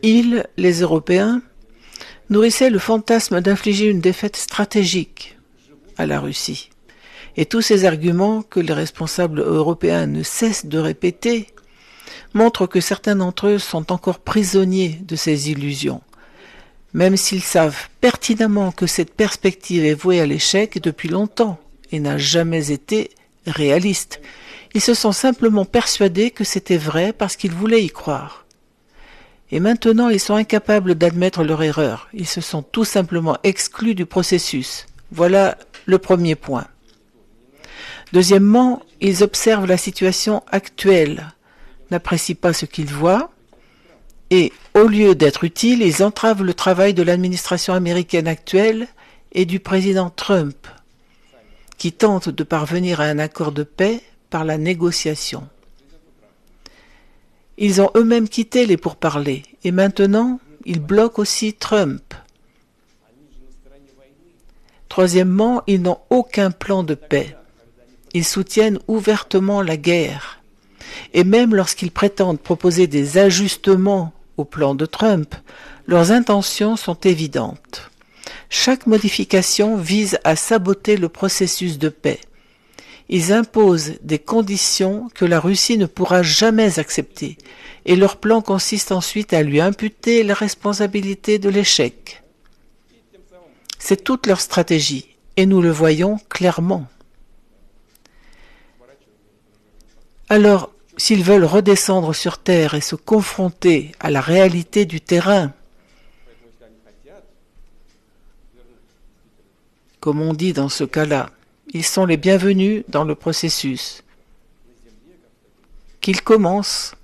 Ils, les Européens, nourrissaient le fantasme d'infliger une défaite stratégique à la Russie. Et tous ces arguments que les responsables européens ne cessent de répéter montrent que certains d'entre eux sont encore prisonniers de ces illusions, même s'ils savent pertinemment que cette perspective est vouée à l'échec depuis longtemps et n'a jamais été réaliste. Ils se sont simplement persuadés que c'était vrai parce qu'ils voulaient y croire. Et maintenant, ils sont incapables d'admettre leur erreur. Ils se sont tout simplement exclus du processus. Voilà le premier point. Deuxièmement, ils observent la situation actuelle, n'apprécient pas ce qu'ils voient, et, au lieu d'être utiles, ils entravent le travail de l'administration américaine actuelle et du président Trump, qui tente de parvenir à un accord de paix par la négociation. Ils ont eux-mêmes quitté les pourparlers, et maintenant, ils bloquent aussi Trump. Troisièmement, ils n'ont aucun plan de paix. Ils soutiennent ouvertement la guerre. Et même lorsqu'ils prétendent proposer des ajustements au plan de Trump, leurs intentions sont évidentes. Chaque modification vise à saboter le processus de paix. Ils imposent des conditions que la Russie ne pourra jamais accepter, et leur plan consiste ensuite à lui imputer la responsabilité de l'échec. C'est toute leur stratégie, et nous le voyons clairement. Alors, s'ils veulent redescendre sur Terre et se confronter à la réalité du terrain, comme on dit dans ce cas-là, ils sont les bienvenus dans le processus. Qu'ils commencent